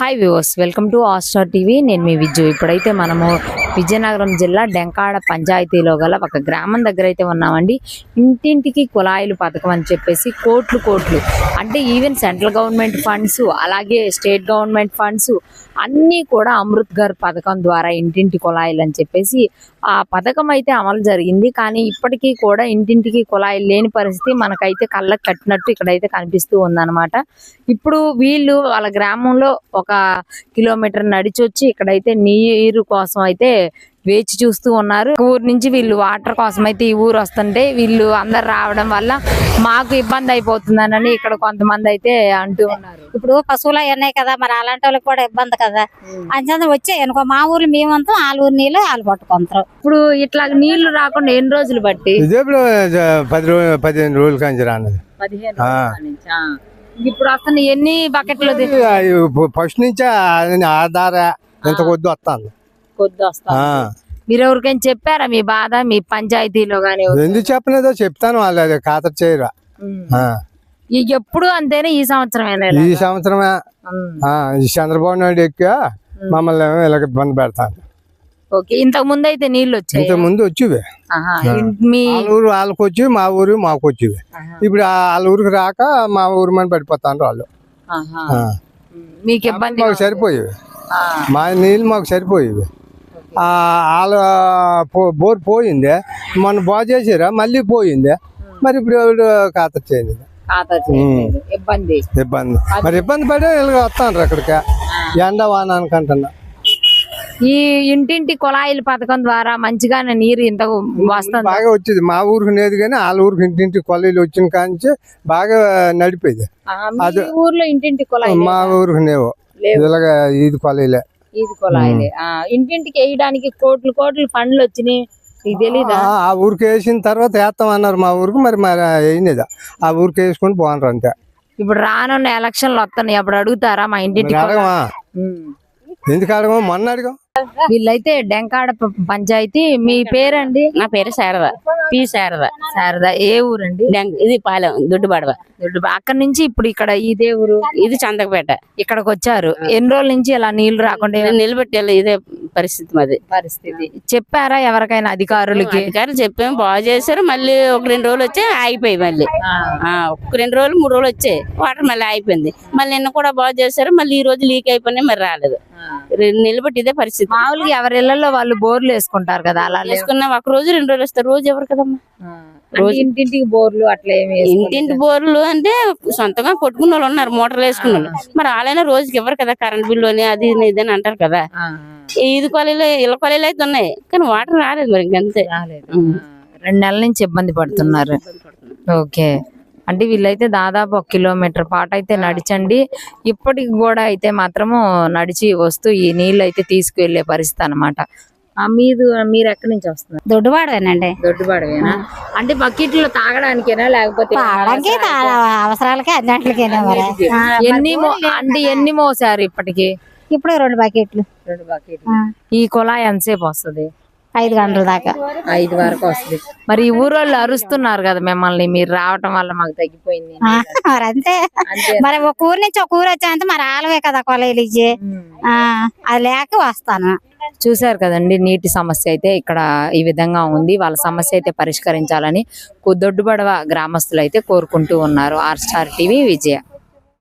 Hi viewers, welcome to Astor TV. నేను మీ విజయ్. ఇప్పుడైతే మనము విజయనగరం జిల్లా డెంకాడ పంచాయతీలో గల ఒక గ్రామం దగ్గర అయితే ఉన్నామండి. ఇంటింటికి కుళాయిలు పథకం అని చెప్పేసి కోట్లు అంటే ఈవెన్ సెంట్రల్ గవర్నమెంట్ ఫండ్స్, అలాగే స్టేట్ గవర్నమెంట్ ఫండ్స్ అన్నీ కూడా అమృత్ ఘర్ పథకం ద్వారా ఇంటింటి కుళాయిలు అని చెప్పేసి ఆ పథకం అయితే అమలు జరిగింది. కానీ ఇప్పటికీ కూడా ఇంటింటికి కుళాయిలు లేని పరిస్థితి మనకైతే కళ్ళకు కట్టినట్టు ఇక్కడైతే కనిపిస్తూ ఉందన్నమాట. ఇప్పుడు వీళ్ళు వాళ్ళ గ్రామంలో ఒక కిలోమీటర్ నడిచి వచ్చి ఇక్కడైతే నీరు కోసం అయితే వేచి చూస్తూ ఉన్నారు. ఊరు నుంచి వీళ్ళు వాటర్ కోసం అయితే ఈ ఊరు వస్తుంటే వీళ్ళు అందరు రావడం వల్ల మాకు ఇబ్బంది అయిపోతుందని ఇక్కడ కొంతమంది అయితే అంటూ ఉన్నారు. ఇప్పుడు పశువులు ఉన్నాయి కదా, మరి అలాంటి వాళ్ళకి కూడా ఇబ్బంది కదా. అంచనా వచ్చాయి అనుకో, మా ఊర్లో మేమంతా వాళ్ళ ఊరు నీళ్ళు వాళ్ళు పట్టుకుంటారు. ఇప్పుడు ఇట్లా నీళ్లు రాకుండా ఎన్ని రోజులు బట్టి? ఇప్పుడు 15 రోజుల కంచి రాన్నది. 15 రోజుల నుంచా? ఇప్పుడు వస్తున్న ఎన్ని బకెట్లు? ఫస్ట్ నుంచి ఆధార ఎంత కొద్ది వస్తాను. కొద్ది వస్తా. మీరు ఎవరికైనా చెప్పారా మీ బాధ మీ పంచాయతీలో గానీ? ఎందుకు చెప్పలేదో చెప్తాను, వాళ్ళు ఖాతరు చేయరా. ఎప్పుడు అంతేనా? ఈ సంవత్సరమేనా? ఈ సంవత్సరమే. చంద్రబాబు నాయుడు ఎక్కా మమ్మల్ని ఇలాగ ఇబ్బంది పెడతాను. ఓకే, ఇంతకు ముందు అయితే నీళ్ళు వచ్చాయి? ఇంత ముందు వచ్చేవి. మీ ఊరు వాళ్ళకి వచ్చి, మా ఊరు మాకు వచ్చేవి. ఇప్పుడు వాళ్ళ ఊరికి రాక మా ఊరు మన పడిపోతాను వాళ్ళు. మీకు ఇబ్బంది? మాకు సరిపోయేవి, మా నీళ్ళు మాకు సరిపోయేవి. వాళ్ళ బోర్ పోయింది, మొన్న బాగు చేసారా మళ్ళీ పోయింది. మరి ఇప్పుడు ఖాతరు చేయండి. ఇబ్బంది మరి ఇబ్బంది పడే ఇలాగ వస్తాను అక్కడికి, ఎండ వాన అనుకుంటున్నా. ఈ ఇంటింటి కుళాయిల పథకం ద్వారా మంచిగానే నీరు ఇంత వస్తుంది, బాగా వచ్చేది. మా ఊరికి లేదు కానీ వాళ్ళ ఊరికి ఇంటింటి కొలాయిలు వచ్చిన కాంచి బాగా నడిపేది. అది ఊర్లో ఇంటింటి కుళాయి? మా ఊరికి లేవు, ఇలాగా ఈది కొలాయిలే. ఈది కుళాయిలే. ఇంటింటికి వేయడానికి కోట్లు ఫండ్లు వచ్చినాయి, తెలీదా? ఆ ఊరికి వేసిన తర్వాత వేస్తాం అన్నారు మా ఊరికి, మరి వేయలేదా. ఆ ఊరికి వేసుకుని పోనరు అంతే. ఇప్పుడు రానున్న ఎలక్షన్లు వస్తున్నాయి, అప్పుడు అడుగుతారా మా ఇంటింటి? అడగమా, ఎందుకు అడగమా, మొన్న అడగం. వీళ్ళైతే డెంకాడ పంచాయతీ. మీ పేరండి? నా పేరు శారద, పి శారద. శారద. ఏ ఊరండి? ఇది పాలెం, దొడ్డుబడవ. అక్కడ నుంచి ఇప్పుడు ఇక్కడ ఇదే ఊరు? ఇది చందకపేట. ఇక్కడికి వచ్చారు. ఎన్ని రోజుల నుంచి ఇలా నీళ్లు రాకుండా నిలబెట్టాలి, ఇదే పరిస్థితి మాది. పరిస్థితి చెప్పారా ఎవరికైనా అధికారులకి? అధికారులు చెప్పాము, బాగు చేశారు. మళ్ళీ ఒక 2 రోజులు వచ్చి ఆగిపోయి, మళ్ళీ ఒక 2 రోజులు 3 రోజులు వచ్చాయి, వాటర్ మళ్ళీ అయిపోయింది. మళ్ళీ నిన్న కూడా బాగు చేశారు, మళ్ళీ ఈ రోజు లీక్ అయిపోయినాయి, మరి రాలేదు. నిలబెట్టి ఇదే పరిస్థితి. మామూలుగా ఎవరి ఇళ్లలో వాళ్ళు బోర్లు వేసుకుంటారు కదా, అలా వేసుకున్నా ఒక రోజు 2 రోజులు వస్తారు. రోజు ఎవరు కదమ్మా, రోజు ఇంటింటికి బోర్లు అట్లా ఏమి? ఇంటింటి బోర్లు అంటే సొంతంగా కొట్టుకున్న వాళ్ళు ఉన్నారు, మోటార్లు వేసుకున్న వాళ్ళు. మరి వాళ్ళైనా రోజుకి ఎవరు కదా, కరెంట్ బిల్లు అని అది ఇది అని అంటారు కదా. ఈది కొలీలు ఇళ్ళ కొలీలు అయితే ఉన్నాయి, కానీ వాటర్ రాలేదు. మరి ఇంకంతే, 2 నెలల నుంచి ఇబ్బంది పడుతున్నారు. ఓకే, అంటే వీళ్ళైతే దాదాపు 1 కిలోమీటర్ పాటు అయితే నడిచండి. ఇప్పటికి కూడా అయితే మాత్రము నడిచి వస్తూ ఈ నీళ్ళు అయితే తీసుకువెళ్లే పరిస్థితి అనమాట. మీరు ఎక్కడి నుంచి వస్తున్నారు? దొడ్డుబాడవేనండి. దొడ్డుబాడవేనా? అంటే బకెట్లో తాగడానికేనా లేకపోతే అవసరాలకే అన్నింటికేనా? మరి ఎన్ని మోసారు ఇప్పటికి? ఇప్పుడు 2 బకెట్లు. 2 బకెట్లు. ఈ కుళాయి ఎంతసేపు వస్తుంది? 5 గంటల దాకా. 5 వరకు వస్తుంది. మరి ఈ ఊరోళ్ళు అరుస్తున్నారు కదా మిమ్మల్ని, మీరు రావటం వల్ల మాకు తగ్గిపోయింది. మరి అంతే, మరి ఒక ఊరు నుంచి ఒక ఊరు వచ్చాయంటే మరి ఆలవే కదా కొలైలు ఇచ్చి, అది లేక వస్తాను. చూశారు కదండి, నీటి సమస్య అయితే ఇక్కడ ఈ విధంగా ఉంది. వాళ్ళ సమస్య అయితే పరిష్కరించాలని దొడ్డుబడవ గ్రామస్తులు అయితే కోరుకుంటూ ఉన్నారు. ఆర్ స్టార్ టీవీ, విజయ.